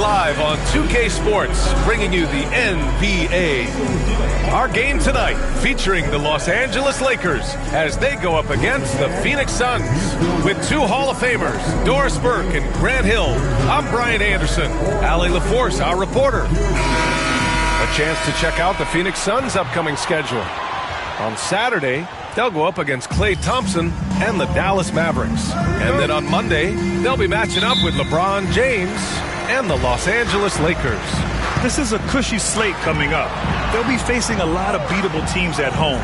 live on 2K Sports, bringing you the NBA. Our game tonight featuring the Los Angeles Lakers as they go up against the Phoenix Suns. With two Hall of Famers, Doris Burke and Grant Hill, I'm Brian Anderson. Allie LaForce, our reporter. A chance to check out the Phoenix Suns' upcoming schedule. On Saturday, they'll go up against Klay Thompson and the Dallas Mavericks. And then on Monday, they'll be matching up with LeBron James and the Los Angeles Lakers. This is a cushy slate coming up. They'll be facing a lot of beatable teams at home.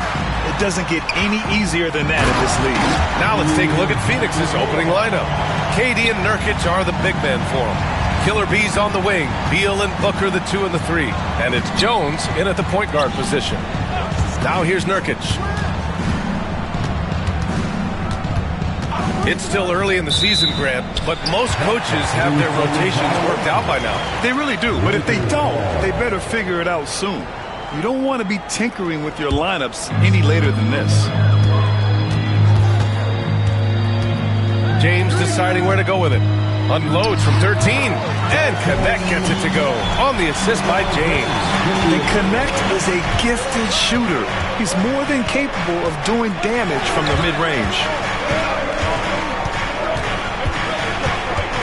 It doesn't get any easier than that in this league. Now let's take a look at Phoenix's opening lineup. KD and Nurkic are the big men for them. Killer Bees on the wing, Beal and Booker the 2 and the 3. And it's Jones in at the point guard position. Now here's Nurkic. It's still early in the season, Grant, but most coaches have their rotations worked out by now. They really do, but if they don't, they better figure it out soon. You don't want to be tinkering with your lineups any later than this. James deciding where to go with it. Unloads from 13, and Connect gets it to go on the assist by James. And Connect is a gifted shooter. He's more than capable of doing damage from the mid-range.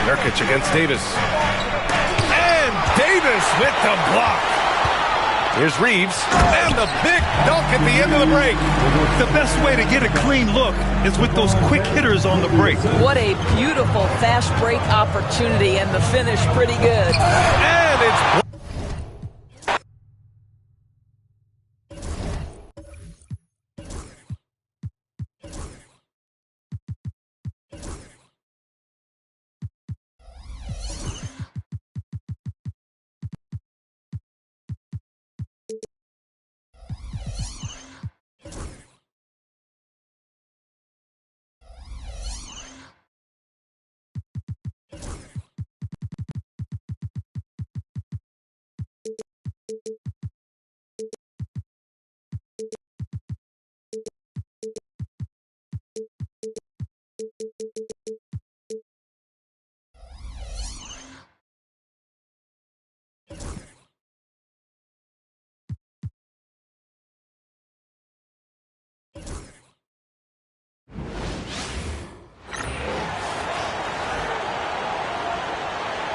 Nurkic against Davis. And Davis with the block. Here's Reeves. And the big dunk at the end of the break. The best way to get a clean look is with those quick hitters on the break. What a beautiful fast break opportunity, and the finish pretty good. And it's...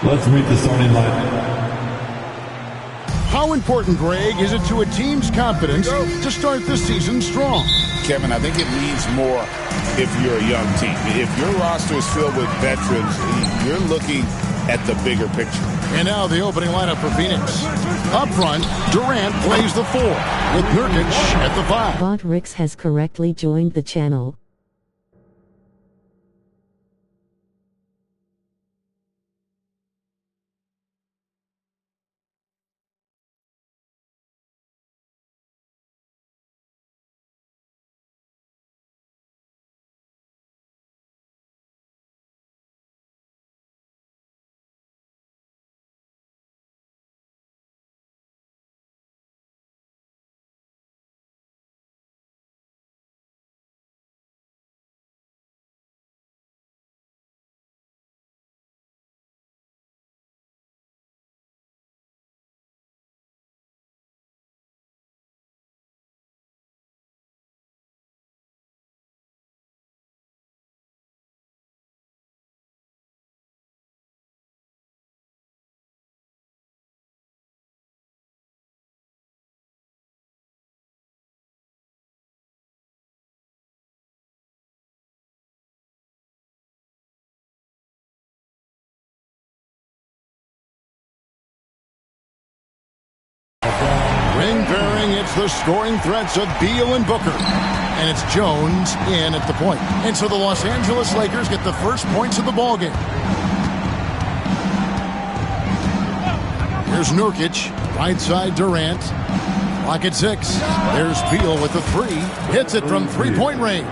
Let's meet the starting lineup. How important, Greg, is it to a team's confidence to start the season strong? Kevin, I think it means more if you're a young team. If your roster is filled with veterans, you're looking at the bigger picture. And now the opening lineup for Phoenix. Up front, Durant plays the 4, with Nurkic at the 5. Bot Ricks has correctly joined the channel. Ring pairing, it's the scoring threats of Beal and Booker. And it's Jones in at the point. And so the Los Angeles Lakers get the first points of the ballgame. Here's Nurkic, right side Durant. Clock at 6. There's Beal with the 3. Hits it from three-point range.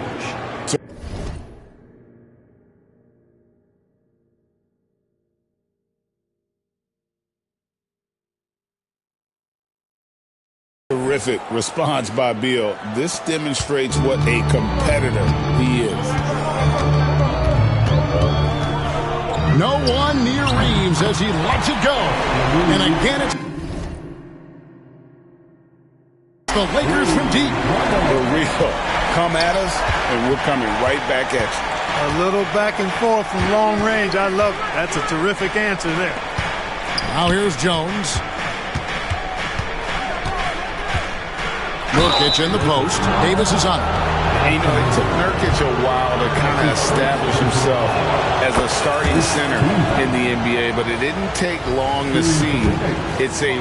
Terrific response by Beal. This demonstrates what a competitor he is. No one near Reeves Reeves as he lets it go. And again, it's the Lakers from deep. For real. Come at us, and we're coming right back at you. A little back and forth from long range. I love it. That's a terrific answer there. Now here's Jones. Nurkic in the post. Davis is on it. And, you know, it took Nurkic a while to kind of establish himself as a starting center in the NBA, but it didn't take long to see. It's a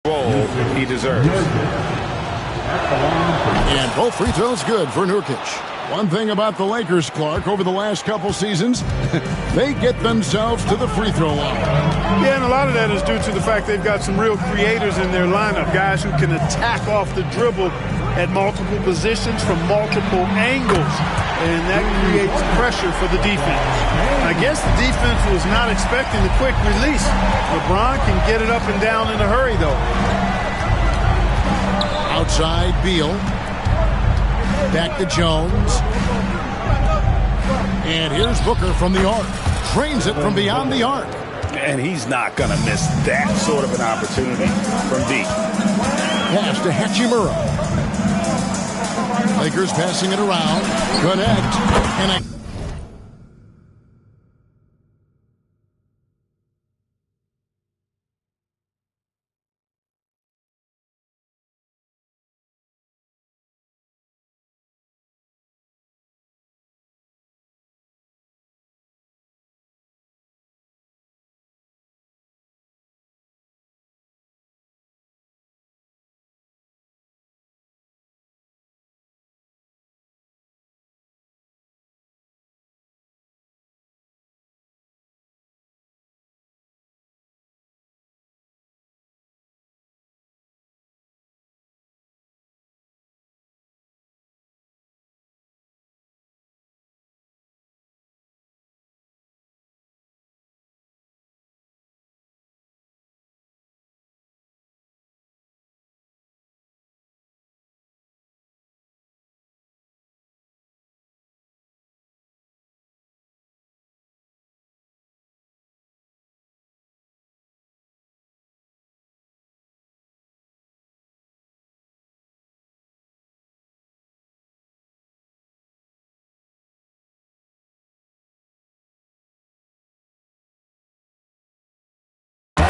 role he deserves. And both free throws good for Nurkic. One thing about the Lakers, Clark, over the last couple seasons, they get themselves to the free throw line. Yeah, and a lot of that is due to the fact they've got some real creators in their lineup, guys who can attack off the dribble at multiple positions from multiple angles, and that creates pressure for the defense. I guess the defense was not expecting the quick release. LeBron can get it up and down in a hurry, though. Outside, Beal. Back to Jones. And here's Booker from the arc. Trains it from beyond the arc. And he's not going to miss that sort of an opportunity from deep. Pass to Hachimura. Lakers passing it around. Connect.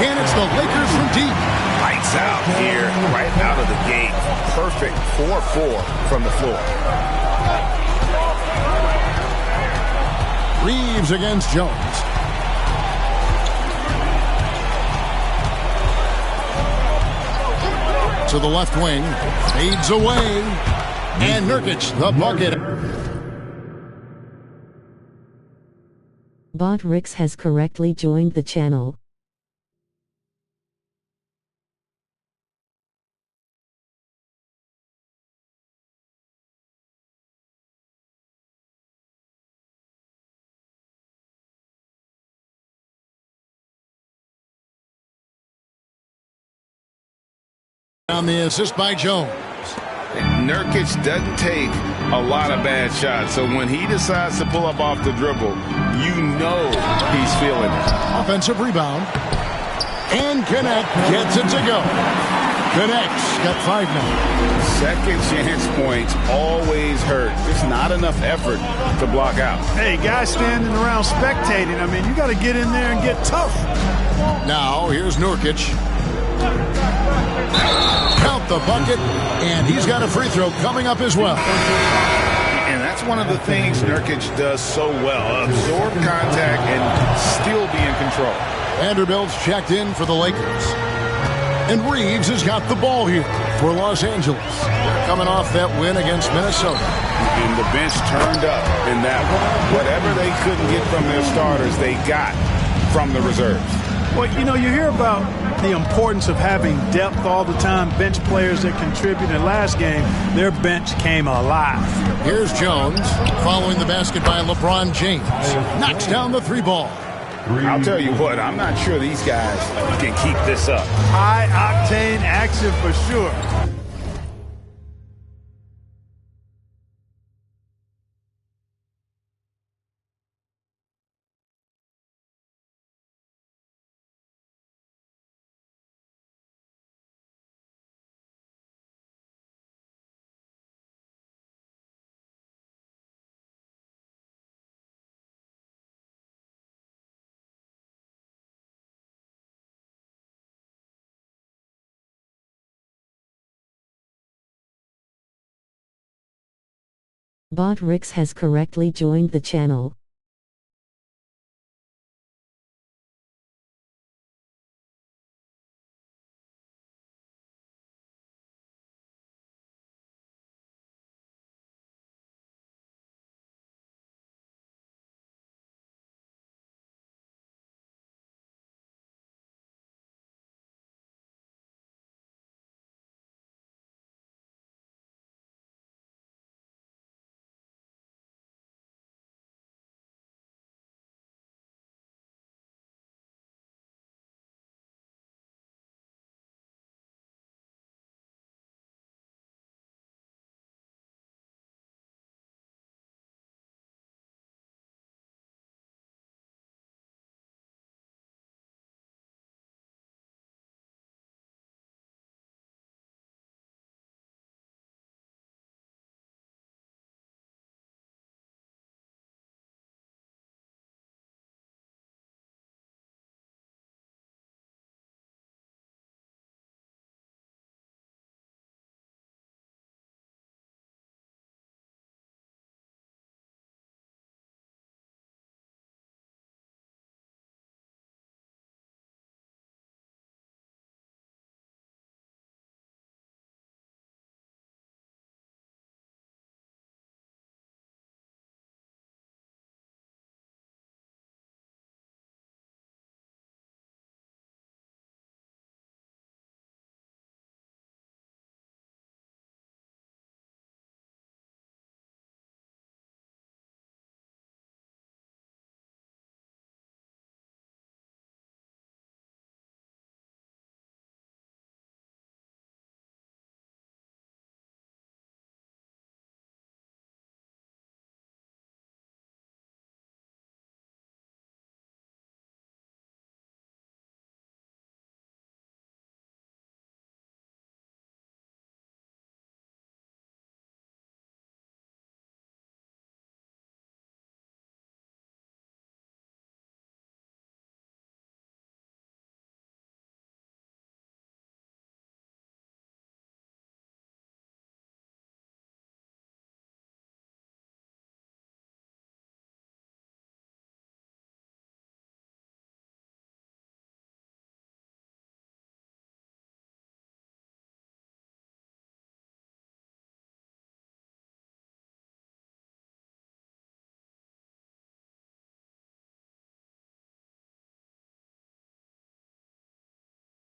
And it's the Lakers from deep. Lights out here, right out of the gate. Perfect 4-4 from the floor. Reeves against Jones. To the left wing. Fades away. And Nurkic, the bucket. Bot Ricks has correctly joined the channel. On the assist by Jones. Nurkic doesn't take a lot of bad shots, so when he decides to pull up off the dribble, you know he's feeling it. Offensive rebound. And Connect gets it to go. Connect's got 5 now. Second chance points always hurt. There's not enough effort to block out. Hey, guys standing around spectating, I mean, you got to get in there and get tough. Now, here's Nurkic. Count the bucket, and he's got a free throw coming up as well. And that's one of the things Nurkic does so well. Absorb contact and still be in control. Vanderbilt's checked in for the Lakers. And Reeves has got the ball here for Los Angeles. They're coming off that win against Minnesota. And the bench turned up in that one. Whatever they couldn't get from their starters, they got from the reserves. Well, you know, you hear about the importance of having depth all the time, bench players that contribute. In last game, their bench came alive. Here's Jones following the basket by LeBron James. Knocks down the three ball. I'll tell you what, I'm not sure these guys can keep this up. High-octane action for sure. Bot Rix has correctly joined the channel.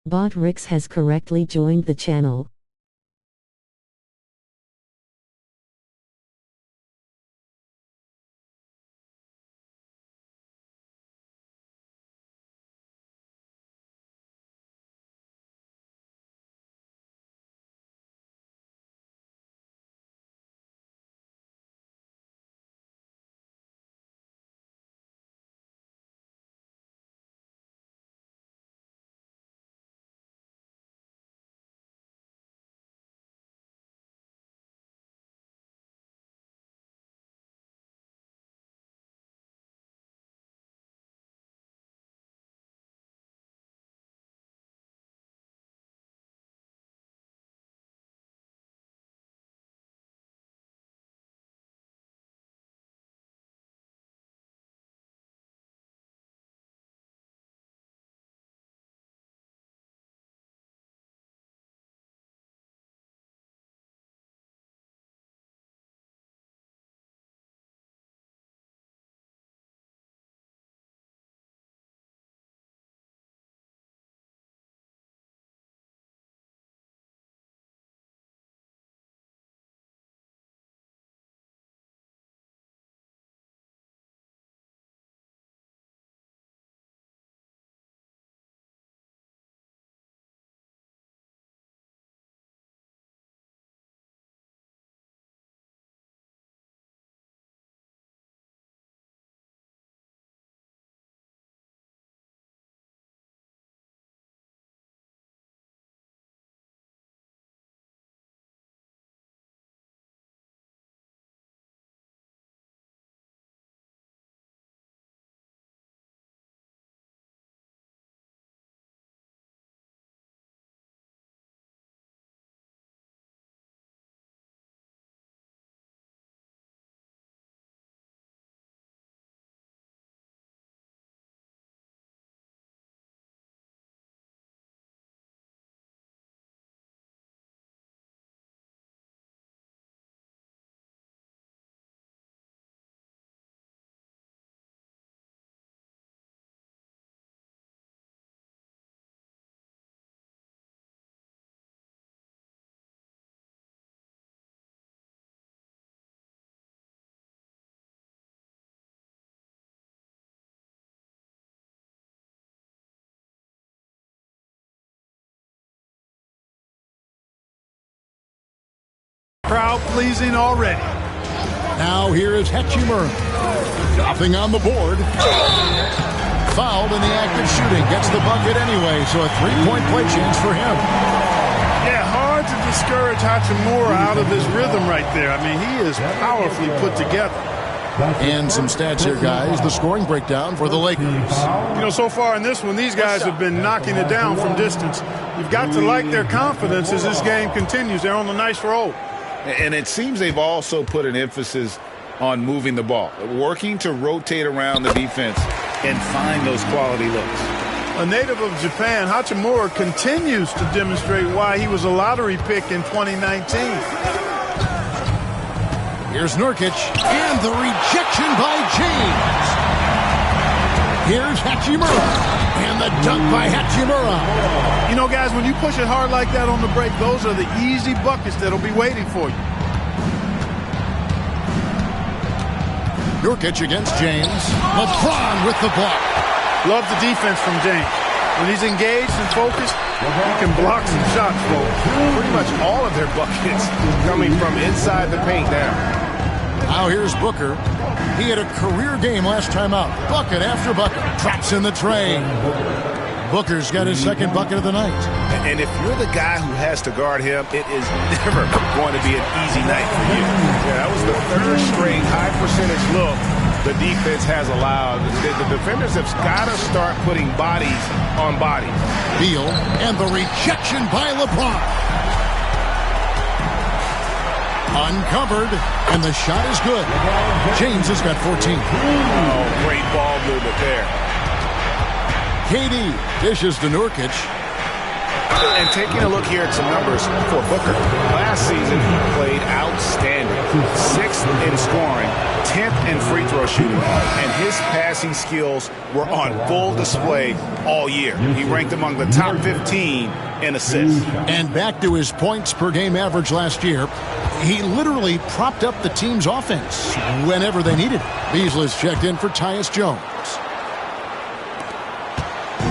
Bot Rix has correctly joined the channel. crowd pleasing already. Now here is Hachimura. Nothing on the board. Fouled in the act of shooting. Gets the bucket anyway, so a three-point play chance for him. Yeah, hard to discourage Hachimura out of his rhythm right there. I mean, he is powerfully put together. And some stats here, guys. The scoring breakdown for the Lakers. You know, so far in this one, these guys have been knocking it down from distance. You've got to like their confidence as this game continues. They're on a nice roll. And it seems they've also put an emphasis on moving the ball, working to rotate around the defense and find those quality looks. A native of Japan, Hachimura continues to demonstrate why he was a lottery pick in 2019. Here's Nurkic, and the rejection by James. Here's Hachimura, and the dunk by Hachimura. You know, guys, when you push it hard like that on the break, those are the easy buckets that'll be waiting for you. Nurkic against James. LeBron with the block. Love the defense from James. When he's engaged and focused, he can block some shots for him. Pretty much all of their buckets coming from inside the paint now. Now here's Booker. He had a career game last time out. Bucket after bucket. Traps in the tray. Booker's got his second bucket of the night. And if you're the guy who has to guard him, it is never going to be an easy night for you. Yeah, that was the third straight high percentage look the defense has allowed. The defenders have got to start putting bodies on bodies. Beal, and the rejection by LeBron. Uncovered, and the shot is good. James has got 14. Oh, great ball movement there. KD dishes to Nurkic. And taking a look here at some numbers for Booker. Last season, he played outstanding. 6th in scoring, 10th in free throw shooting, and his passing skills were on full display all year. He ranked among the top 15 in assists. And back to his points per game average last year, he literally propped up the team's offense whenever they needed it. Beasley's checked in for Tyus Jones.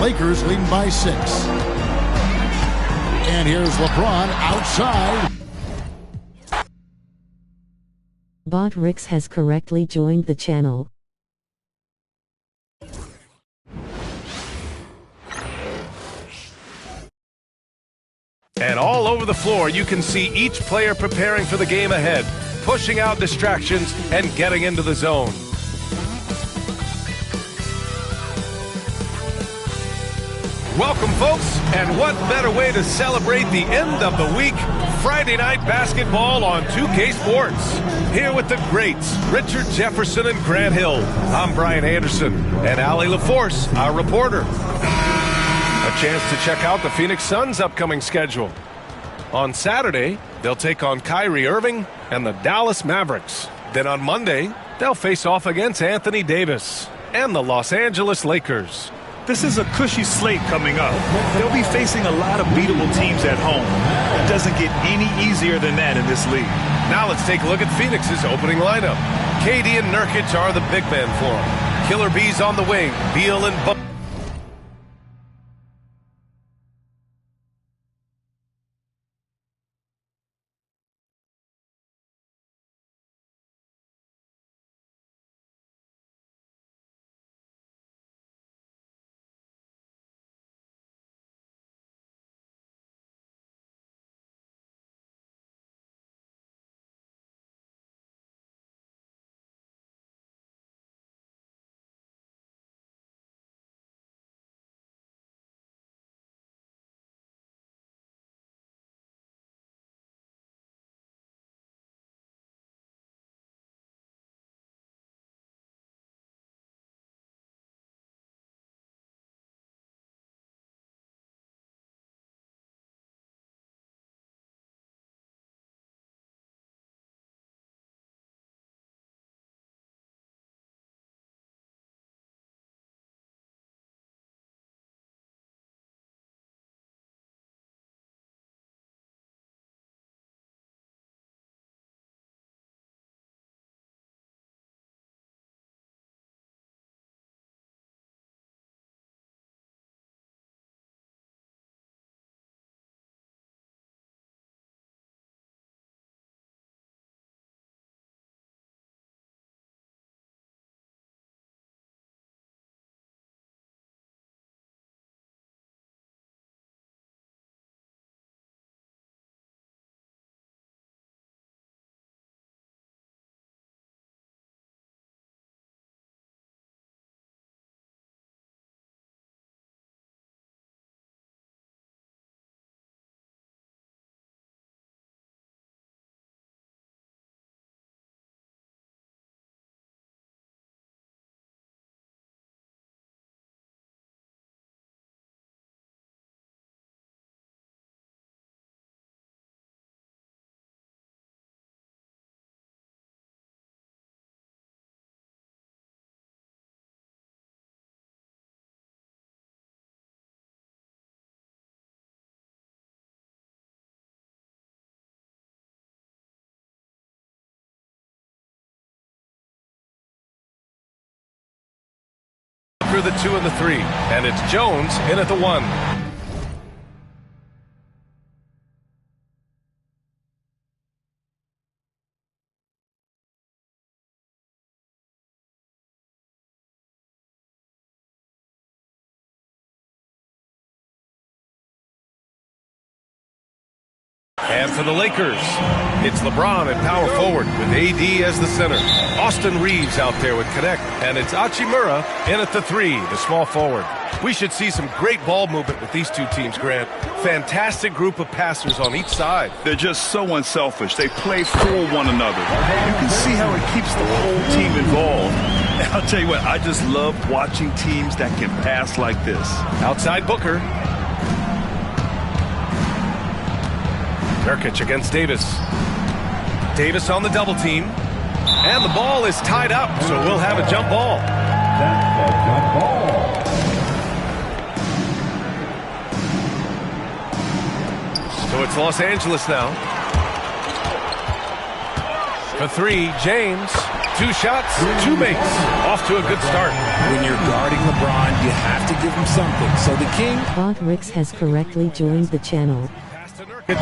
Lakers leading by 6. And here's LeBron outside. Bodrix has correctly joined the channel. And all over the floor, you can see each player preparing for the game ahead, pushing out distractions and getting into the zone. Welcome, folks, and what better way to celebrate the end of the week? Friday night basketball on 2K Sports. Here with the greats, Richard Jefferson and Grant Hill. I'm Brian Anderson, and Allie LaForce, our reporter. A chance to check out the Phoenix Suns' upcoming schedule. On Saturday, they'll take on Kyrie Irving and the Dallas Mavericks. Then on Monday, they'll face off against Anthony Davis and the Los Angeles Lakers. This is a cushy slate coming up. They'll be facing a lot of beatable teams at home. It doesn't get any easier than that in this league. Now let's take a look at Phoenix's opening lineup. KD and Nurkic are the big men for them. Killer Bees on the wing, Beal and Booker. Booker the 2 and the 3. And it's Jones in at the 1. And for the Lakers, it's LeBron at power forward with AD as the center. Austin Reeves out there with Connect. And it's Hachimura in at the 3, the small forward. We should see some great ball movement with these two teams, Grant. Fantastic group of passers on each side. They're just so unselfish. They play for one another. You can see how it keeps the whole team involved. And I'll tell you what, I just love watching teams that can pass like this. Outside Booker. Nurkic against Davis. Davis on the double team. And the ball is tied up, so we'll have a jump ball. That's a jump ball. So it's Los Angeles now. For 3, James. 2 shots, 2 makes. Off to a good start. When you're guarding LeBron, you have to give him something. So the King... Bot Ricks has correctly joined the channel. Pass to Nurkic.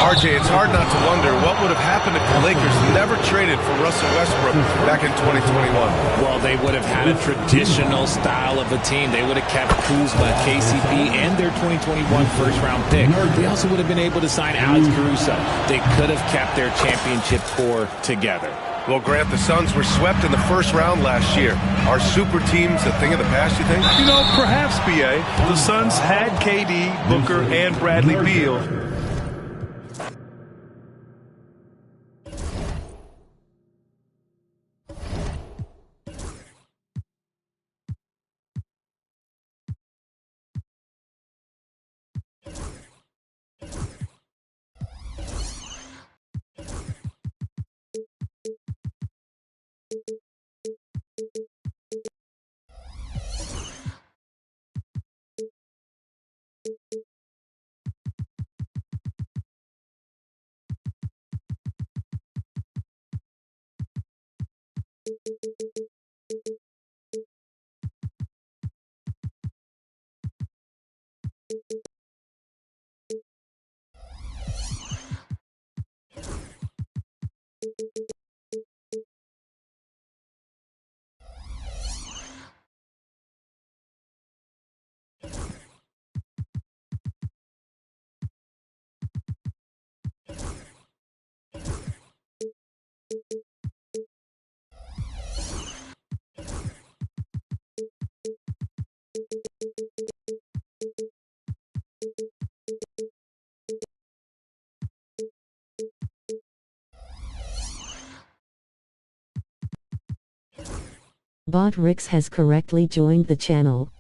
RJ, it's hard not to wonder what would have happened if the Lakers never traded for Russell Westbrook back in 2021. Well, they would have had a traditional style of a team. They would have kept Kuzma, KCP, and their 2021 first-round pick. They also would have been able to sign Alex Caruso. They could have kept their championship core together. Well, Grant, the Suns were swept in the first round last year. Are super teams a thing of the past, you think? You know, perhaps, B.A. The Suns had KD, Booker, and Bradley Beal. Bot Ricks has correctly joined the channel.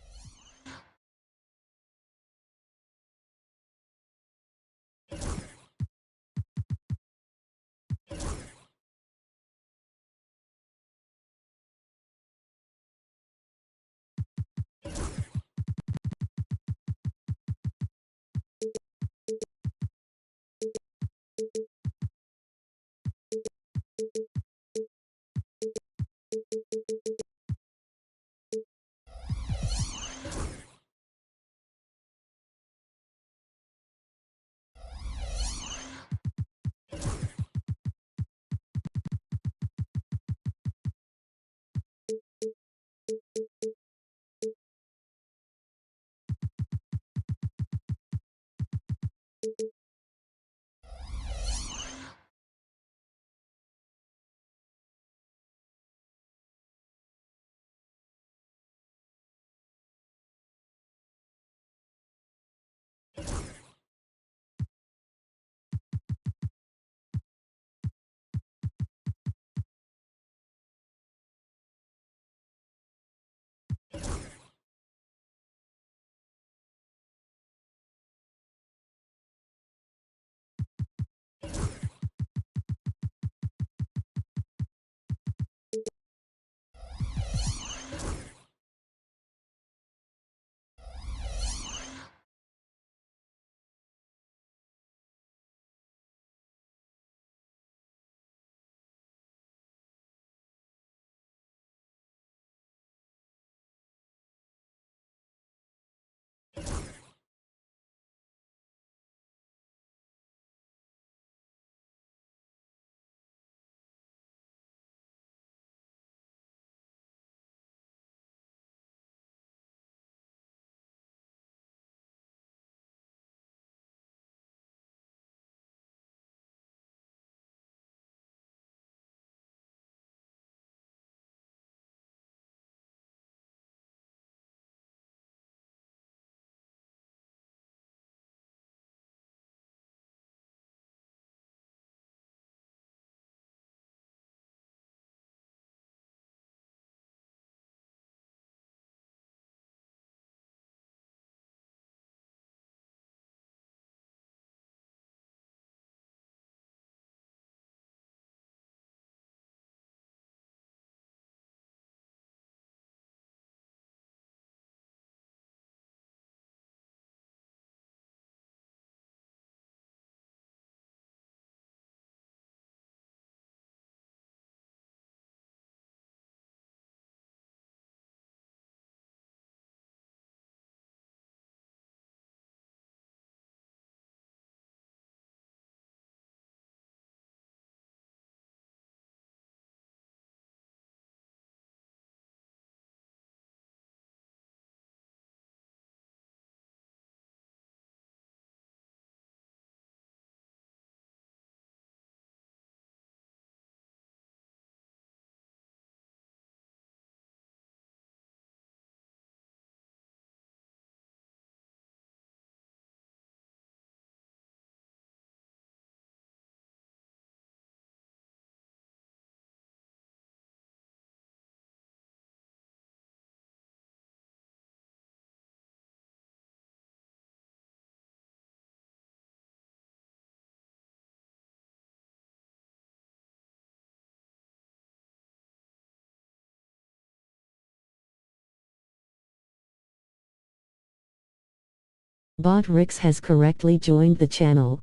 Bot Ricks has correctly joined the channel.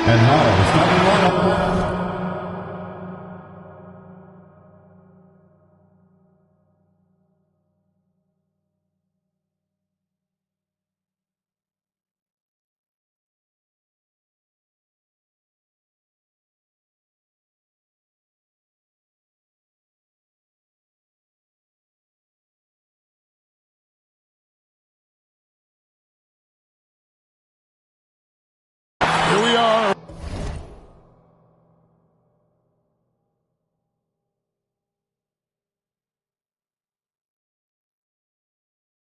And now, the starting lineup. Here we are.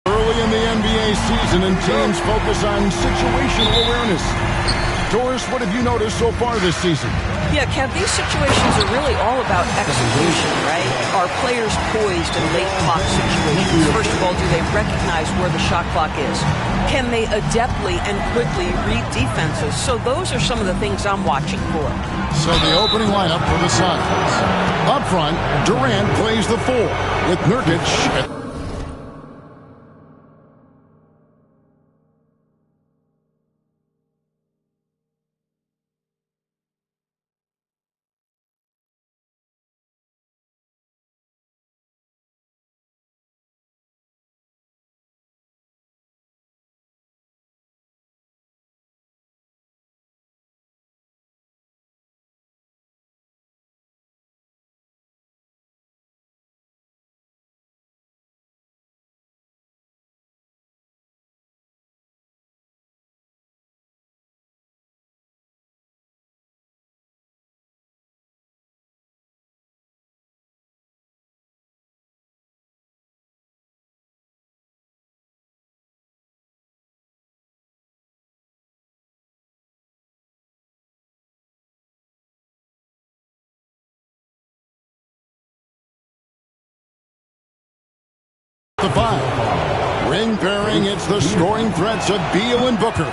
Early in the NBA season, and teams focus on situational awareness. Doris, what have you noticed so far this season? Yeah, Kev, these situations are really all about execution, right? Are players poised in late clock situations? First of all, do they recognize where the shot clock is? Can they adeptly and quickly read defenses? So those are some of the things I'm watching for. So the opening lineup for the Suns. Up front, Durant plays the 4 with Nurkic at the 5. Ring pairing, it's the scoring threats of Beal and Booker.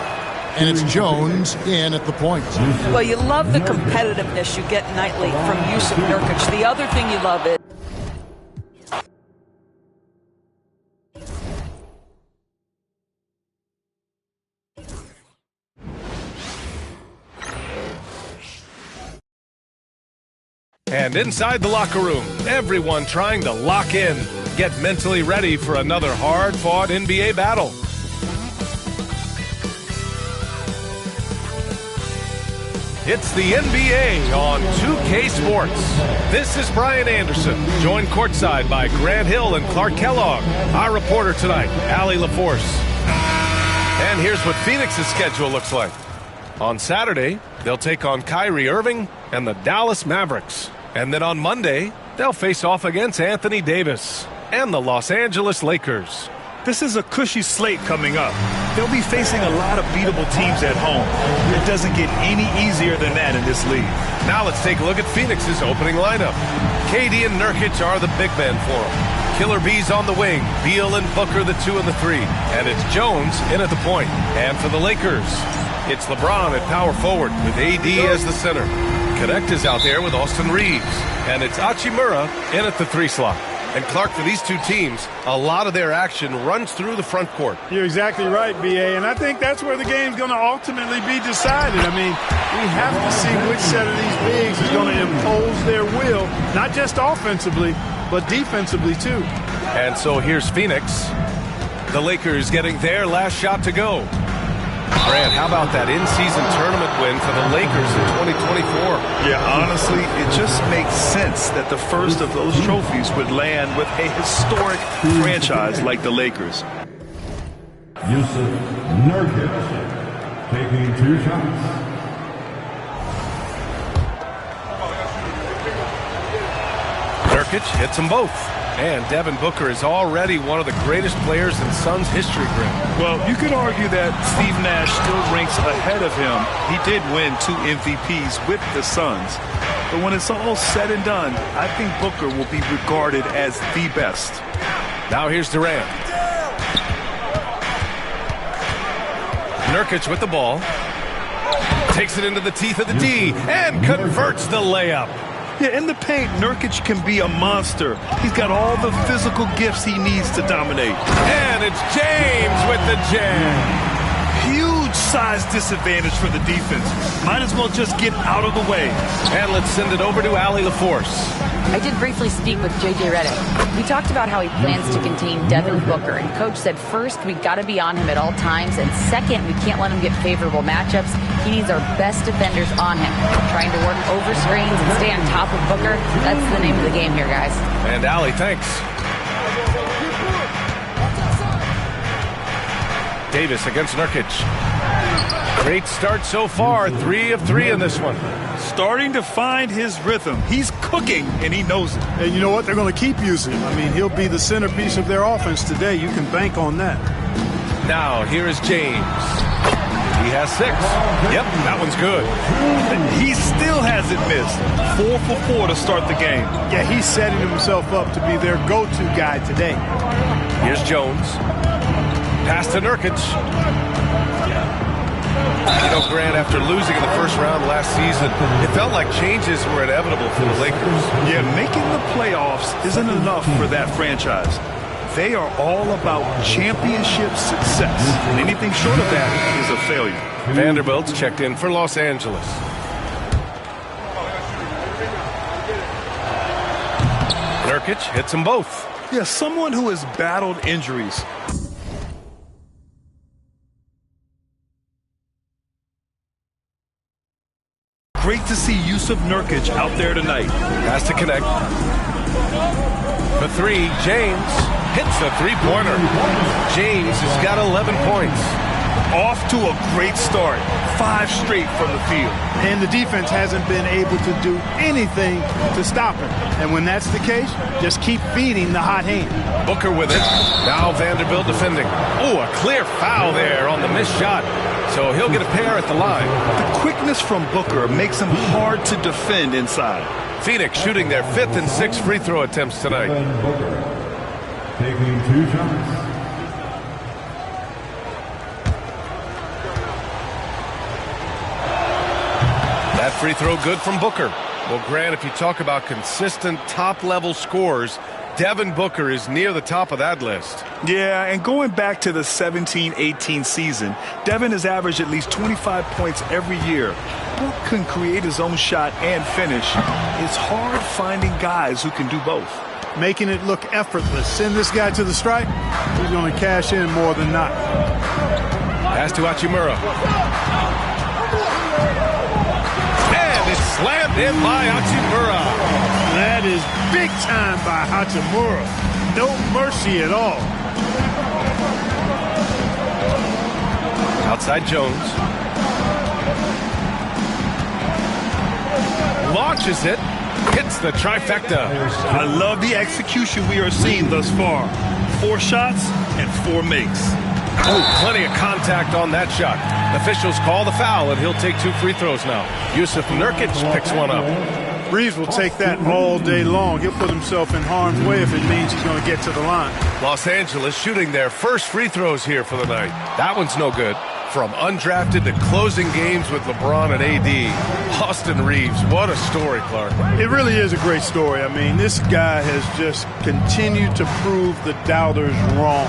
And it's Jones in at the point. Well, you love the competitiveness you get nightly from Jusuf Nurkic. The other thing you love is And inside the locker room, everyone trying to lock in, get mentally ready for another hard-fought NBA battle. It's the NBA on 2K Sports. This is Brian Anderson, joined courtside by Grant Hill and Clark Kellogg. Our reporter tonight, Allie LaForce. And here's what Phoenix's schedule looks like. On Saturday, they'll take on Kyrie Irving and the Dallas Mavericks. And then on Monday, they'll face off against Anthony Davis and the Los Angeles Lakers. This is a cushy slate coming up. They'll be facing a lot of beatable teams at home. It doesn't get any easier than that in this league. Now let's take a look at Phoenix's opening lineup. KD and Nurkic are the big men for them. Killer B's on the wing, Beal and Booker the 2 and the 3. And it's Jones in at the point. And for the Lakers, it's LeBron at power forward with AD as the center. Connect is out there with Austin Reeves. And it's Hachimura in at the 3 slot. And Clark, for these two teams, a lot of their action runs through the front court. You're exactly right, B.A., and I think that's where the game's going to ultimately be decided. I mean, we have to see which set of these bigs is going to impose their will, not just offensively, but defensively, too. And so here's Phoenix. The Lakers getting their last shot to go. Grant, how about that in-season tournament win for the Lakers in 2024? Yeah, honestly, it just makes sense that the first of those trophies would land with a historic franchise like the Lakers. Jusuf Nurkic taking 2 shots. Nurkic hits them both. And Devin Booker is already one of the greatest players in Suns history, Grant. Well, you could argue that Steve Nash still ranks ahead of him. He did win 2 MVPs with the Suns. But when it's all said and done, I think Booker will be regarded as the best. Now here's Durant. Nurkic with the ball. Takes it into the teeth of the D and converts the layup. Yeah, in the paint, Nurkic can be a monster. He's got all the physical gifts he needs to dominate. And it's James with the jam. Huge size disadvantage for the defense. Might as well just get out of the way. And let's send it over to Allie LaForce. I did briefly speak with J.J. Redick. We talked about how he plans to contain Devin Booker, and Coach said first, we got to be on him at all times, and second, we can't let him get favorable matchups. He needs our best defenders on him. Trying to work over screens and stay on top of Booker, that's the name of the game here, guys. And Allie, thanks. Davis against Nurkic. Great start so far, 3 of 3 in this one. Starting to find his rhythm. He's cooking, and he knows it. And you know what? They're going to keep using him. I mean, he'll be the centerpiece of their offense today. You can bank on that. Now, here is James. He has 6. Yep, that one's good. He still hasn't missed. 4 for 4 to start the game. Yeah, he's setting himself up to be their go-to guy today. Here's Jones. Pass to Nurkic. You know, Grant, after losing in the first round last season, it felt like changes were inevitable for the Lakers. Yeah, making the playoffs isn't enough for that franchise. They are all about championship success. And anything short of that is a failure. Vanderbilt's checked in for Los Angeles. Nurkic hits them both. Yeah, someone who has battled injuries. Great to see Jusuf Nurkic out there tonight. Has to connect. For 3, James hits a 3-pointer. James has got 11 points. Off to a great start. 5 straight from the field. And the defense hasn't been able to do anything to stop him. And when that's the case, just keep feeding the hot hand. Booker with it. Now Vanderbilt defending. Oh, a clear foul there on the missed shot. So he'll get a pair at the line. The quickness from Booker makes him hard to defend inside. Phoenix shooting their 5th and 6th free throw attempts tonight. Booker taking 2 shots. That free throw good from Booker. Well, Grant, if you talk about consistent top-level scores, Devin Booker is near the top of that list. Yeah, and going back to the 17-18 season, Devin has averaged at least 25 points every year. Book can create his own shot and finish. It's hard finding guys who can do both. Making it look effortless. Send this guy to the stripe. He's going to cash in more than not. Pass to Hachimura. And it's slammed in by Hachimura. That is big time by Hachimura. No mercy at all. Outside Jones. Launches it. Hits the trifecta. I love the execution we are seeing thus far. 4 shots and 4 makes. Oh, plenty of contact on that shot. Officials call the foul, and he'll take 2 free throws now. Jusuf Nurkic picks one up. Reeves will take that all day long. He'll put himself in harm's way if it means he's going to get to the line. Los Angeles shooting their first free throws here for the night. That one's no good. From undrafted to closing games with LeBron and AD. Austin Reaves, what a story, Clark. It really is a great story. I mean, this guy has just continued to prove the doubters wrong.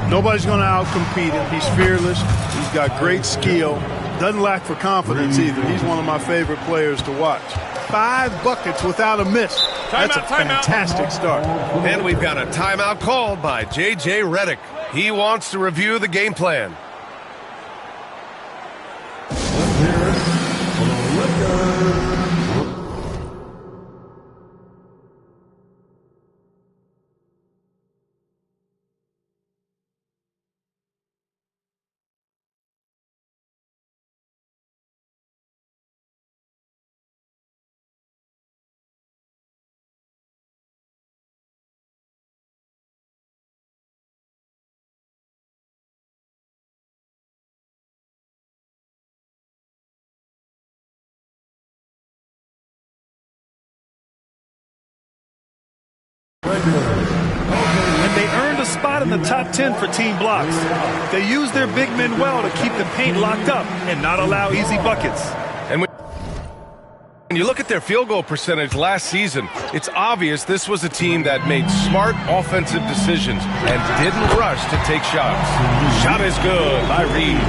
Nobody's going to outcompete him. He's fearless. He's got great skill. Doesn't lack for confidence either. He's one of my favorite players to watch. 5 buckets without a miss. That's a fantastic start. And we've got a timeout called by J.J. Redick. He wants to review the game plan. And they earned a spot in the top 10 for team blocks. They use their big men well to keep the paint locked up and not allow easy buckets. And when you look at their field goal percentage last season, it's obvious this was a team that made smart offensive decisions and didn't rush to take shots. Shot is good by Reaves.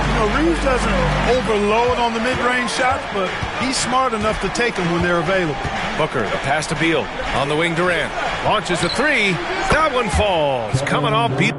You know, Reaves doesn't overload on the mid-range shots, but he's smart enough to take them when they're available. Booker, the pass to Beal. On the wing, Durant. Launches a 3. That one falls. Coming off Beal.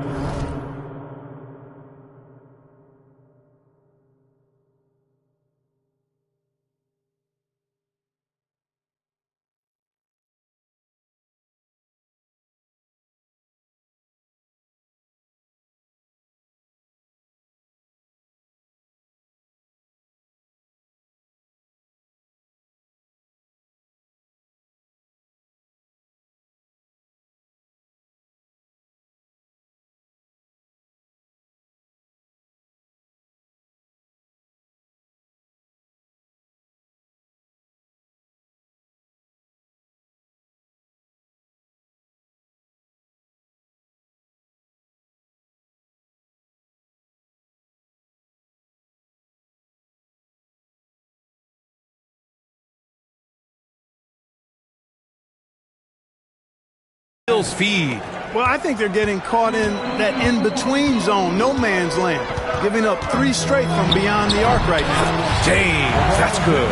Feed. Well, I think they're getting caught in that in-between zone, no man's land, giving up 3 straight from beyond the arc right now. James, that's good.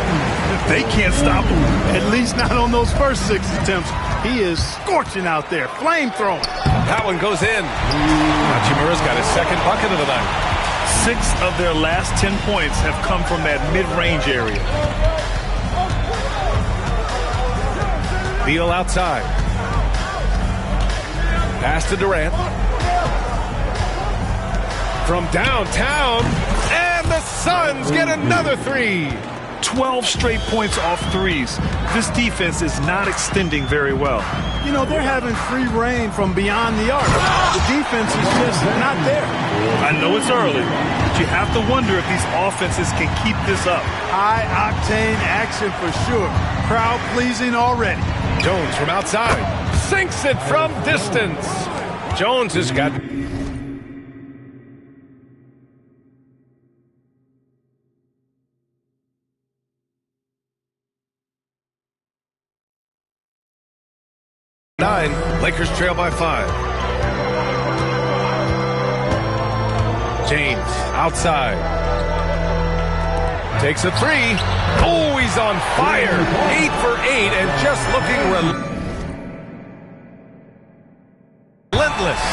They can't stop him, at least not on those first 6 attempts. He is scorching out there, flamethrowing. That one goes in. Hachimura's got his second bucket of the night. 6 of their last 10 points have come from that mid-range area. Beal outside. Pass to Durant. From downtown, and the Suns get another 3. 12 straight points off threes. This defense is not extending very well. You know, they're having free reign from beyond the arc. The defense is just not there. I know it's early, but you have to wonder if these offenses can keep this up. High-octane action for sure. Crowd-pleasing already. Jones from outside. Sinks it from distance. Jones has got... Lakers trail by 5. James outside. Takes a 3. Oh, he's on fire. 8 for 8 and just looking relentless.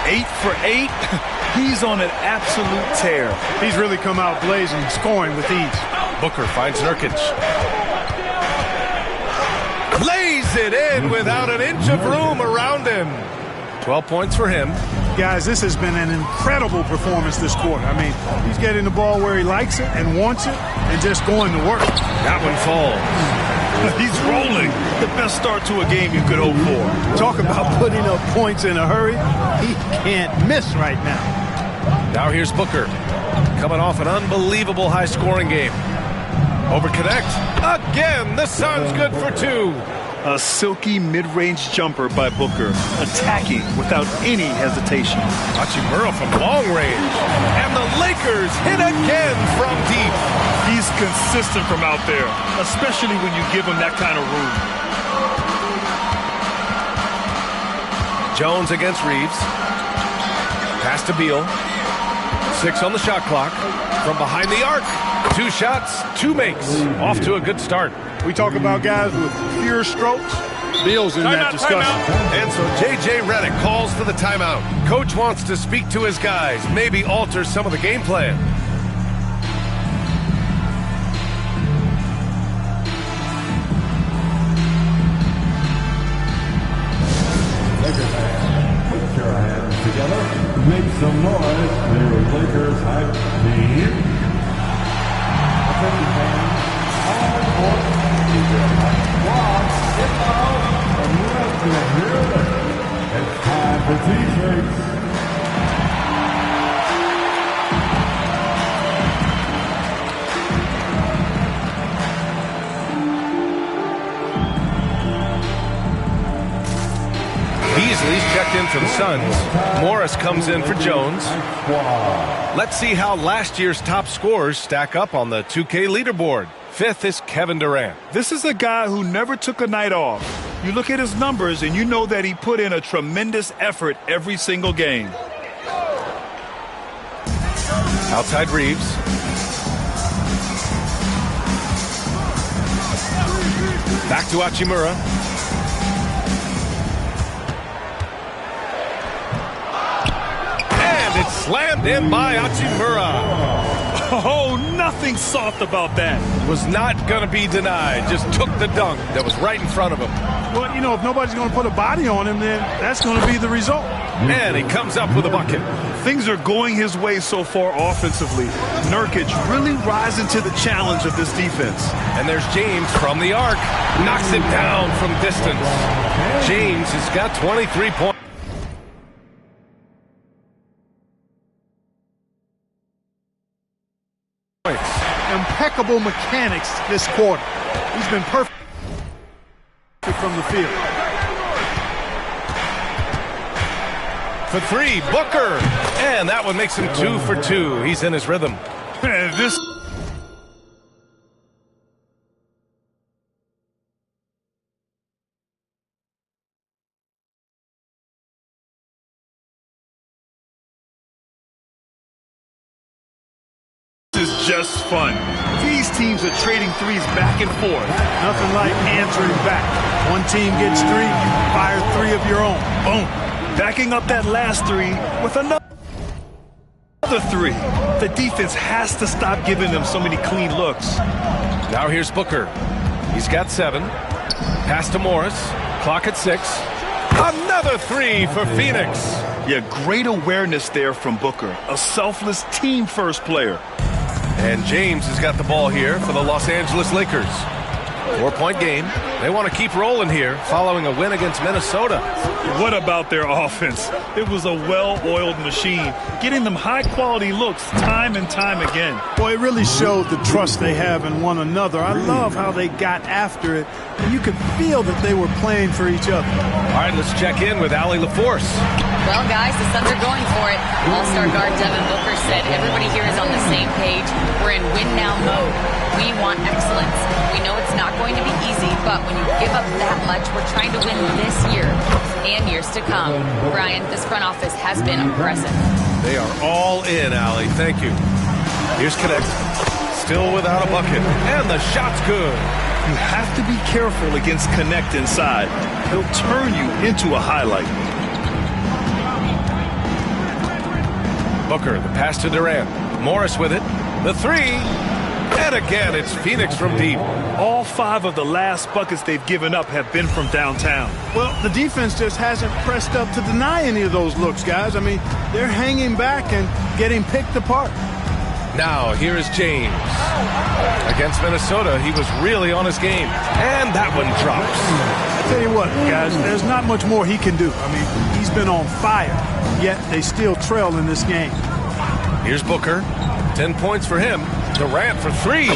8 for 8. He's on an absolute tear. He's really come out blazing, scoring with ease. Booker finds Nurkic. Lays it in without an inch of room around him. 12 points for him. Guys, this has been an incredible performance this quarter. I mean, he's getting the ball where he likes it and wants it and just going to work. That one falls. He's rolling. The best start to a game you could hope for. Talk about putting up points in a hurry. He can't miss right now. Now here's Booker. Coming off an unbelievable high-scoring game. Over connect. Again, the Suns good for 2. A silky mid-range jumper by Booker, attacking without any hesitation. Hachimura from long range. And the Lakers hit again from deep. He's consistent from out there, especially when you give him that kind of room. Jones against Reeves. Pass to Beal. 6 on the shot clock. From behind the arc. 2 shots, 2 makes. Off to a good start. We talk about guys with pure strokes. Beal's in that discussion. And so J.J. Redick calls for the timeout. Coach wants to speak to his guys, maybe alter some of the game plan. Lakers fans, put your hands together. Make some noise for your Lakers hype team. Attention fans, all sports. It's time for T-shirts. Beasley's checked in for the Suns. Morris comes in for Jones. Let's see how last year's top scorers stack up on the 2K leaderboard. 5th is Kevin Durant. This is a guy who never took a night off. You look at his numbers and you know that he put in a tremendous effort every single game. Outside Reeves. Back to Hachimura. And it's slammed in by Hachimura. Oh, nothing soft about that. Was not going to be denied. Just took the dunk that was right in front of him. Well, you know, if nobody's going to put a body on him, then that's going to be the result. And he comes up with a bucket. Things are going his way so far offensively. Nurkic really rising to the challenge of this defense. And there's James from the arc. Knocks it down from distance. James has got 23 points. Impeccable mechanics this quarter. He's been perfect from the field. For 3, Booker. And that one makes him 2 for 2. He's in his rhythm. This is just fun. These teams are trading threes back and forth. Nothing like answering back. One team gets 3, you fire 3 of your own. Boom. Backing up that last 3 with another 3. The defense has to stop giving them so many clean looks. Now here's Booker. He's got 7. Pass to Morris. Clock at 6. Another 3 for Phoenix. Yeah, great awareness there from Booker. A selfless team-first player. And James has got the ball here for the Los Angeles Lakers. 4-point game. They want to keep rolling here following a win against Minnesota. What about their offense? It was a well-oiled machine, getting them high-quality looks time and time again. Boy, it really showed the trust they have in one another. I love how they got after it, and you could feel that they were playing for each other. All right, let's check in with Allie LaForce. Well, guys, the Suns are going for it. All-star guard Devin Booker said everybody here is on the same page. We're in win-now mode. We want excellence. We know it's not going to be easy, but when you give up that much, we're trying to win this year and years to come. Brian, this front office has been impressive. They are all in, Allie. Thank you. Here's Connect. Still without a bucket. And the shot's good. You have to be careful against Connect inside. He'll turn you into a highlight. Booker, the pass to Durant. Morris with it. The 3. And again, it's Phoenix from deep. All 5 of the last buckets they've given up have been from downtown. Well, the defense just hasn't pressed up to deny any of those looks, guys. I mean, they're hanging back and getting picked apart. Now, here is James. Against Minnesota, he was really on his game. And that one drops. I tell you what, guys, there's not much more he can do. I mean, he's been on fire, yet they still trail in this game. Here's Booker. 10 points for him. Durant for 3.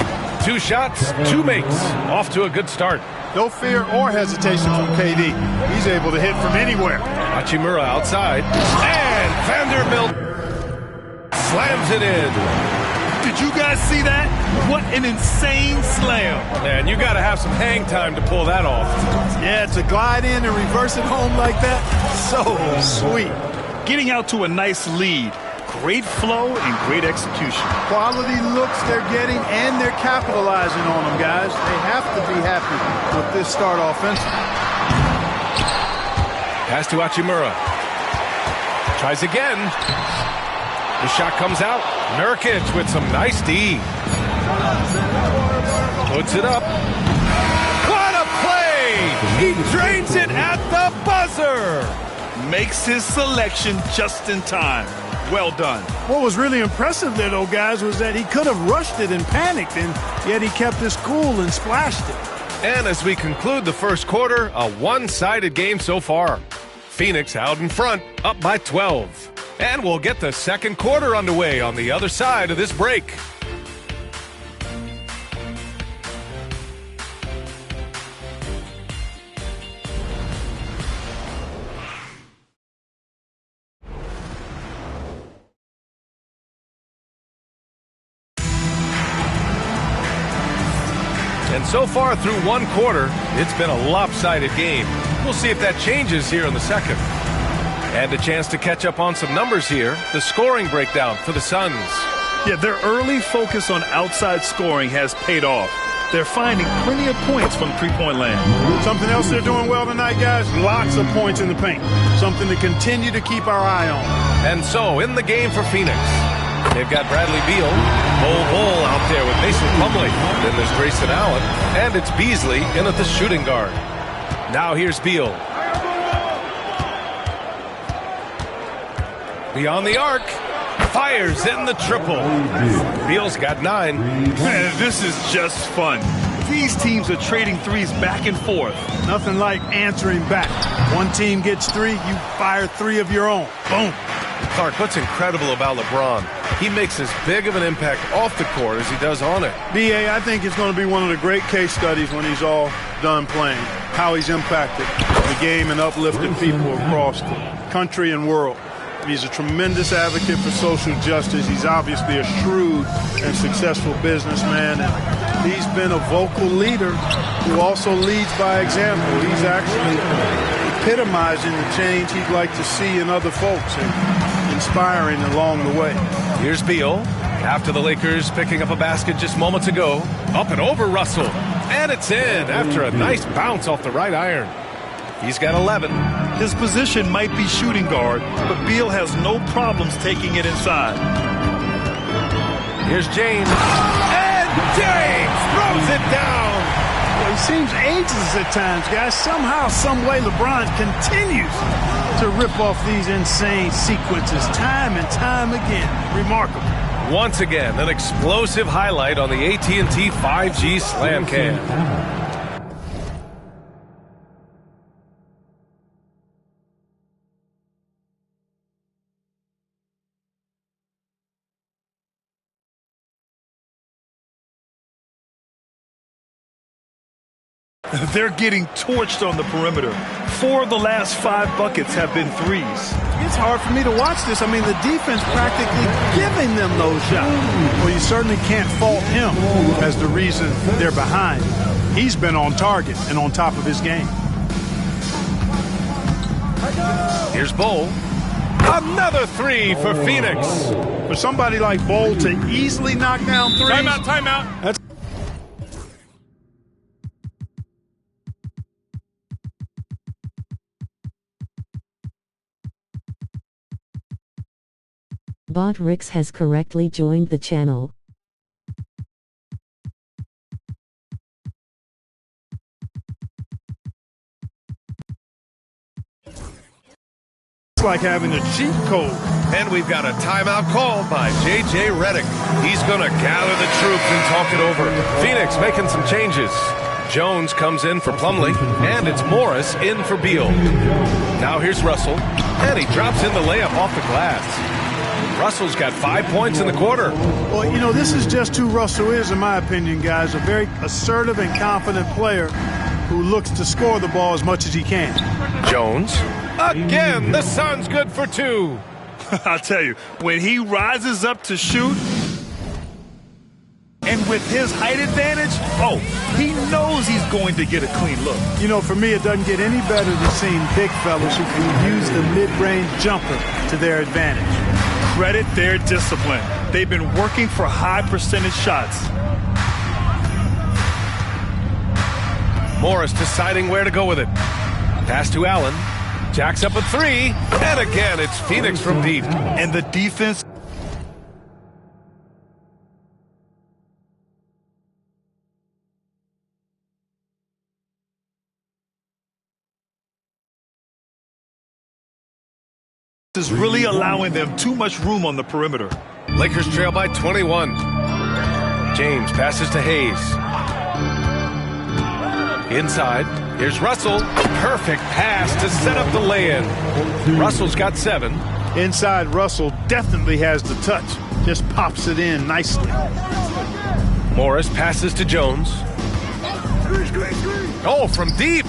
2 shots, 2 makes. Off to a good start. No fear or hesitation from KD. He's able to hit from anywhere. Hachimura outside. And Vanderbilt slams it in. Did you guys see that? What an insane slam. Man, you got to have some hang time to pull that off. Yeah, to glide in and reverse it home like that, so sweet. Getting out to a nice lead. Great flow and great execution. Quality looks they're getting, and they're capitalizing on them, guys. They have to be happy with this start offensively. Pass to Hachimura. Tries again. The shot comes out. Nurkic with some nice D. Puts it up. What a play! He drains it at the buzzer. Makes his selection just in time. Well done. What was really impressive there, though, guys, was that he could have rushed it and panicked, and yet he kept his cool and splashed it. And as we conclude the first quarter, a one-sided game so far. Phoenix out in front, up by 12. And we'll get the second quarter underway on the other side of this break. And so far through one quarter, it's been a lopsided game. We'll see if that changes here in the second. And a chance to catch up on some numbers here. The scoring breakdown for the Suns. Yeah, their early focus on outside scoring has paid off. They're finding plenty of points from three-point land. Something else they're doing well tonight, guys, lots of points in the paint. Something to continue to keep our eye on. And so, in the game for Phoenix, they've got Bradley Beal, Bol out there with Mason Plumlee. Then there's Grayson Allen, and it's Beasley in at the shooting guard. Now here's Beal. Beyond the arc, fires in the triple. Beal's got 9. Man, this is just fun. These teams are trading threes back and forth. Nothing like answering back. One team gets 3, you fire 3 of your own. Boom. Clark, what's incredible about LeBron, he makes as big of an impact off the court as he does on it. B.A., I think it's going to be one of the great case studies when he's all done playing, how he's impacted the game and uplifted people across the country and world. He's a tremendous advocate for social justice. He's obviously a shrewd and successful businessman, and he's been a vocal leader who also leads by example. He's actually epitomizing the change he'd like to see in other folks and inspiring along the way. Here's Beal. After the Lakers picking up a basket just moments ago. Up and over Russell. And it's in after a nice bounce off the right iron. He's got 11. His position might be shooting guard, but Beal has no problems taking it inside. Here's James. And James throws it down. Well, he seems ageless at times, guys. Somehow, some way, LeBron continues to rip off these insane sequences time and time again. Remarkable. Once again, an explosive highlight on the AT&T 5G Slam Cam. They're getting torched on the perimeter. 4 of the last 5 buckets have been threes. It's hard for me to watch this. I mean, the defense practically giving them those shots. Well, you certainly can't fault him as the reason they're behind. He's been on target and on top of his game. Here's Bol. Another 3 for Phoenix. For somebody like Bol to easily knock down 3s. Timeout. That's Bot Ricks has correctly joined the channel. It's like having a cheat code. And we've got a timeout called by J.J. Redick. He's going to gather the troops and talk it over. Phoenix making some changes. Jones comes in for Plumlee, and it's Morris in for Beal. Now here's Russell, and he drops in the layup off the glass. Russell's got 5 points in the quarter. Well, this is just who Russell is, in my opinion, guys. A very assertive and confident player who looks to score the ball as much as he can. Jones. Again, the Suns good for two. I'll tell you, when he rises up to shoot, and with his height advantage, he knows he's going to get a clean look. You know, for me, it doesn't get any better than seeing big fellas who can use the mid-range jumper to their advantage. Credit their discipline. They've been working for high percentage shots. Morris deciding where to go with it. Pass to Allen. Jacks up a three. And again, it's Phoenix from deep. And the defense is really allowing them too much room on the perimeter. Lakers trail by 21. James passes to Hayes. Inside, here's Russell. Perfect pass to set up the lay-in. Russell's got 7. Inside, Russell definitely has the touch. Just pops it in nicely. Morris passes to Jones. Oh, from deep.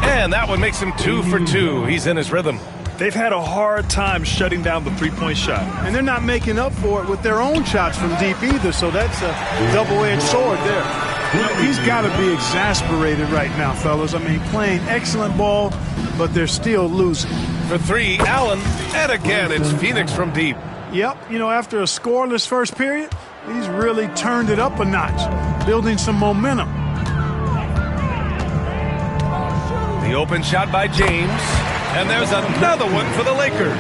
And that one makes him 2 for 2. He's in his rhythm. They've had a hard time shutting down the three-point shot. And they're not making up for it with their own shots from deep either, so that's a double-edged sword there. You know, he's got to be exasperated right now, fellas. I mean, playing excellent ball, but they're still losing. For 3, Allen. And again, it's Phoenix from deep. Yep, you know, after a scoreless first period, he's really turned it up a notch, building some momentum. The open shot by James. And there's another one for the Lakers.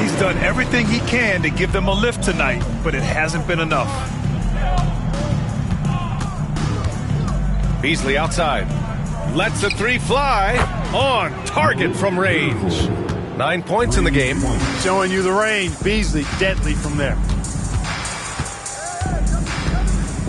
He's done everything he can to give them a lift tonight, but it hasn't been enough. Beasley outside. Lets the 3 fly. On target from range. 9 points in the game. Showing you the range. Beasley deadly from there.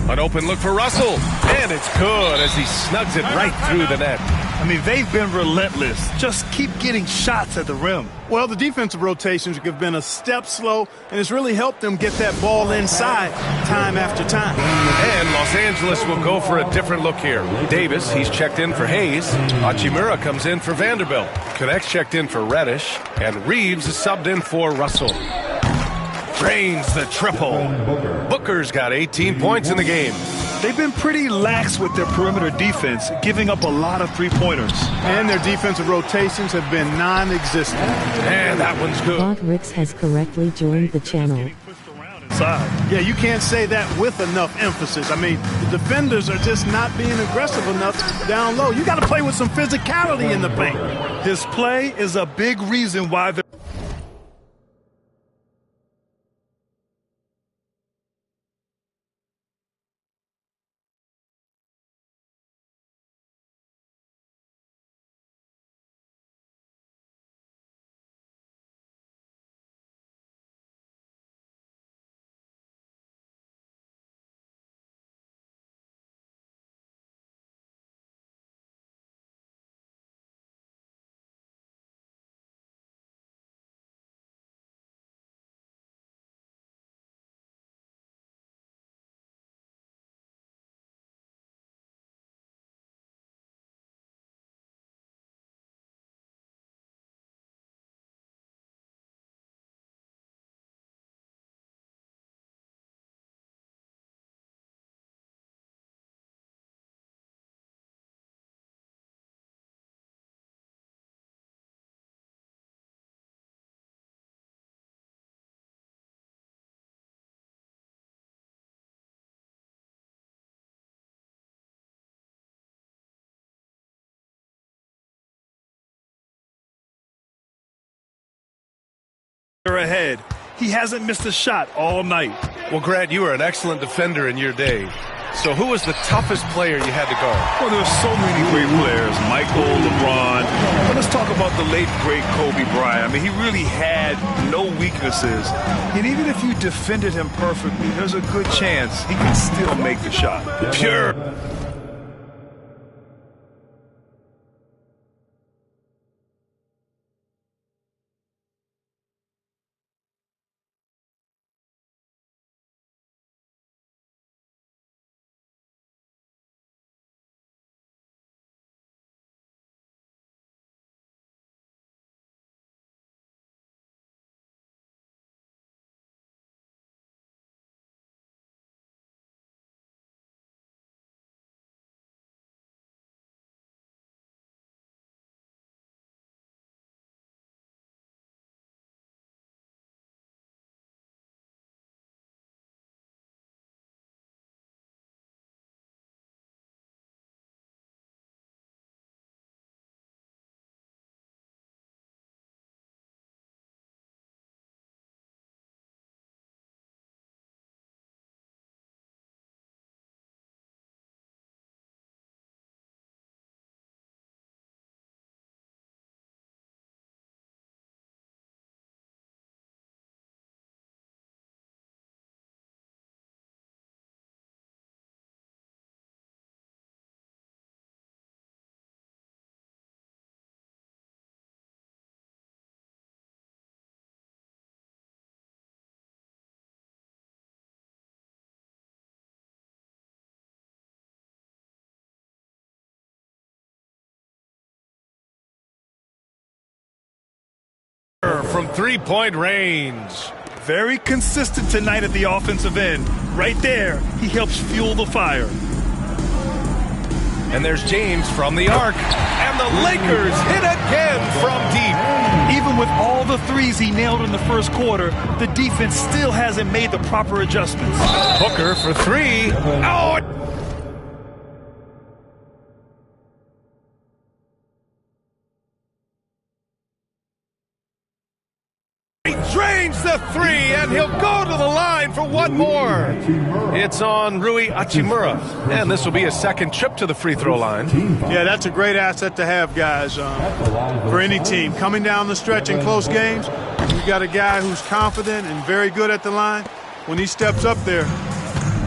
An open look for Russell. And it's good as he snugs it right through the net. I mean, they've been relentless. Just keep getting shots at the rim. Well, the defensive rotations have been a step slow, and it's really helped them get that ball inside time after time. And Los Angeles will go for a different look here. Davis, he's checked in for Hayes. Hachimura comes in for Vanderbilt. Connects checked in for Reddish. And Reeves is subbed in for Russell. Drains the triple. Booker's got 18 points in the game. They've been pretty lax with their perimeter defense, giving up a lot of three-pointers. And their defensive rotations have been non-existent. And that one's good. Claude Ricks has correctly joined the channel. Yeah, you can't say that with enough emphasis. I mean, the defenders are just not being aggressive enough down low. You got to play with some physicality in the paint. His play is a big reason why they're ahead. He hasn't missed a shot all night. Well, Grant, you were an excellent defender in your day. So who was the toughest player you had to guard? Well, there's so many great players. Michael, LeBron. But let's talk about the late, great Kobe Bryant. I mean, he really had no weaknesses. And even if you defended him perfectly, there's a good chance he can still make the shot. Pure from three-point range. Very consistent tonight at the offensive end. Right there, he helps fuel the fire. And there's James from the arc. And the Lakers hit again from deep. Even with all the threes he nailed in the first quarter, the defense still hasn't made the proper adjustments. Booker for three. Oh! He drains the three, and he'll go to the line for one more. It's on Rui Hachimura, and this will be his second trip to the free throw line. Yeah, that's a great asset to have, guys, for any team. Coming down the stretch in close games, you got a guy who's confident and very good at the line. When he steps up there,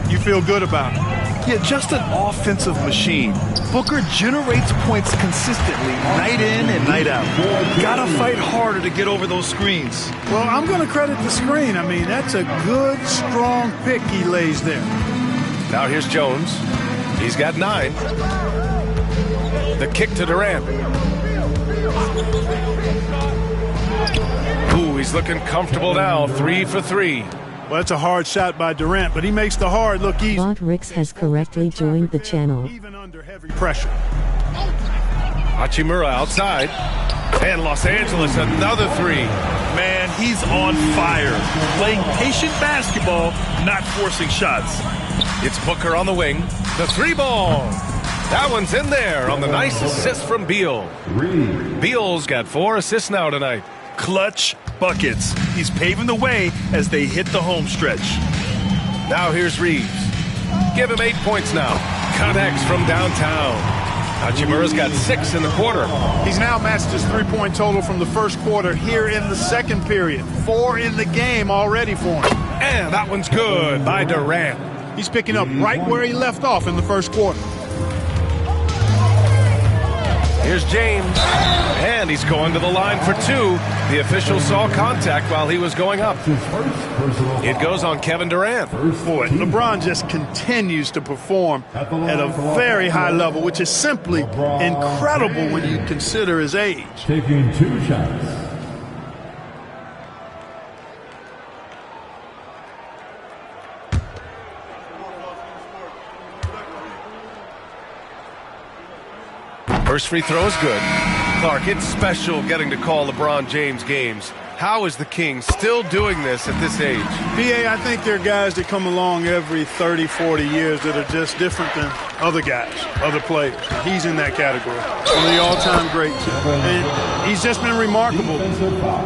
you feel good about it. Yeah, just an offensive machine. Booker generates points consistently, night in and night out. Gotta fight harder to get over those screens. Well, I'm going to credit the screen. I mean, that's a good, strong pick he lays there. Now here's Jones. He's got 9. The kick to Durant. Ooh, he's looking comfortable now. 3 for 3. Well, that's a hard shot by Durant, but he makes the hard look easy. Bob Ricks has correctly joined the channel. Even under heavy pressure. Hachimura outside. And Los Angeles, another 3. Man, he's on fire. Playing patient basketball, not forcing shots. It's Booker on the wing. The 3-ball. That one's in there on the nice assist from Beal. Beal's got 4 assists now tonight. Clutch buckets. He's paving the way as they hit the home stretch. Now here's Reeves. Give him 8 points now. Connects from downtown. Hachimura's got 6 in the quarter. He's now matched his three-point total from the first quarter here in the second period. 4 in the game already for him. And that one's good by Durant. He's picking up right where he left off in the first quarter. Here's James, and he's going to the line for 2. The official saw contact while he was going up. It goes on Kevin Durant. Boy, LeBron just continues to perform at a very high level, which is simply incredible when you consider his age. Taking 2 shots. First free throw is good. Clark, it's special getting to call LeBron James games. How is the King still doing this at this age? B.A., I think there are guys that come along every 30, 40 years that are just different than other guys, other players. He's in that category. One of the all-time greats. And he's just been remarkable.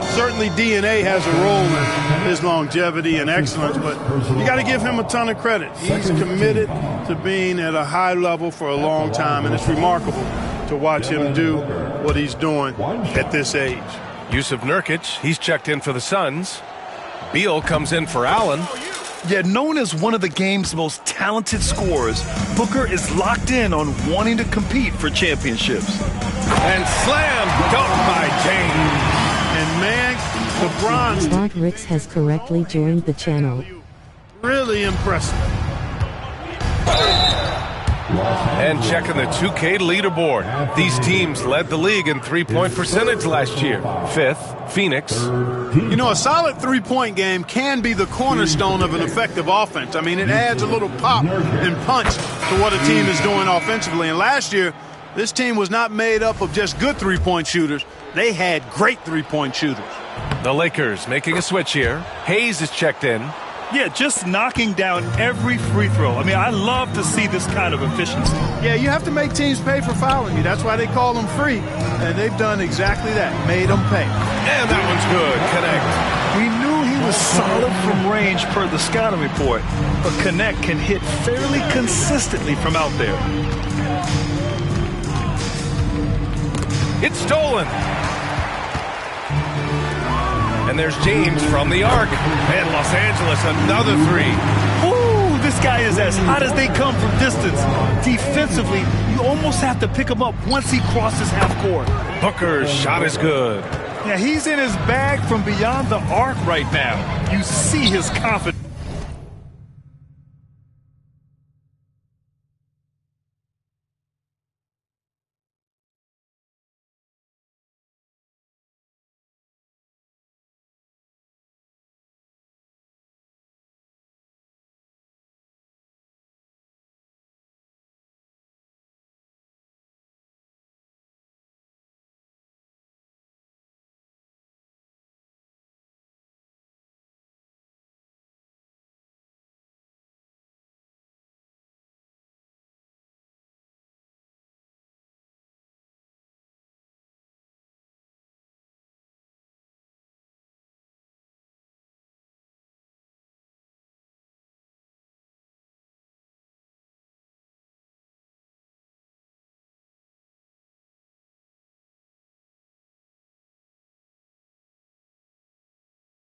Certainly DNA has a role in his longevity and excellence, but you got to give him a ton of credit. He's committed to being at a high level for a long time, and it's remarkable to watch him do what he's doing at this age. Yusuf Nurkic, he's checked in for the Suns. Beal comes in for Allen. Yet known as one of the game's most talented scorers, Booker is locked in on wanting to compete for championships. And slam dunk by James. And man, LeBron's Bob Ricks has correctly joined the channel. really impressive. And checking the 2K leaderboard. These teams led the league in three-point percentage last year. 5th, Phoenix. You know, a solid three-point game can be the cornerstone of an effective offense. I mean, it adds a little pop and punch to what a team is doing offensively. And last year, this team was not made up of just good three-point shooters. They had great three-point shooters. The Lakers making a switch here. Hayes is checked in. Yeah, just knocking down every free throw. I mean, I love to see this kind of efficiency. Yeah, you have to make teams pay for fouling you. That's why they call them free. And they've done exactly that, made them pay. And that one's good. Connect. We knew he was solid from range per the scouting report, but Connect can hit fairly consistently from out there. It's stolen. And there's James from the arc. And Los Angeles, another 3. Ooh, this guy is as hot as they come from distance. Defensively, you almost have to pick him up once he crosses half court. Booker's shot is good. Yeah, he's in his bag from beyond the arc right now. You see his confidence.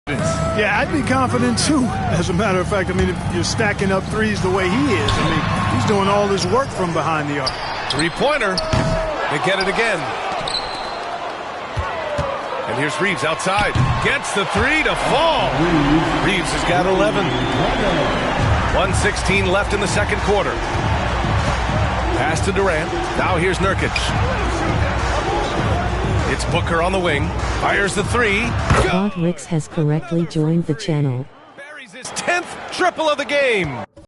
Yeah, I'd be confident too. As a matter of fact, I mean, if you're stacking up threes the way he is, I mean, he's doing all this work from behind the arc. Three-pointer. They get it again. And here's Reeves outside. Gets the three to fall. Reeves has got 11. 1:16 left in the second quarter. Pass to Durant. Now here's Nurkic. It's Booker on the wing. Fires the three. Ricks has correctly joined the channel. Buries his 10th triple of the game.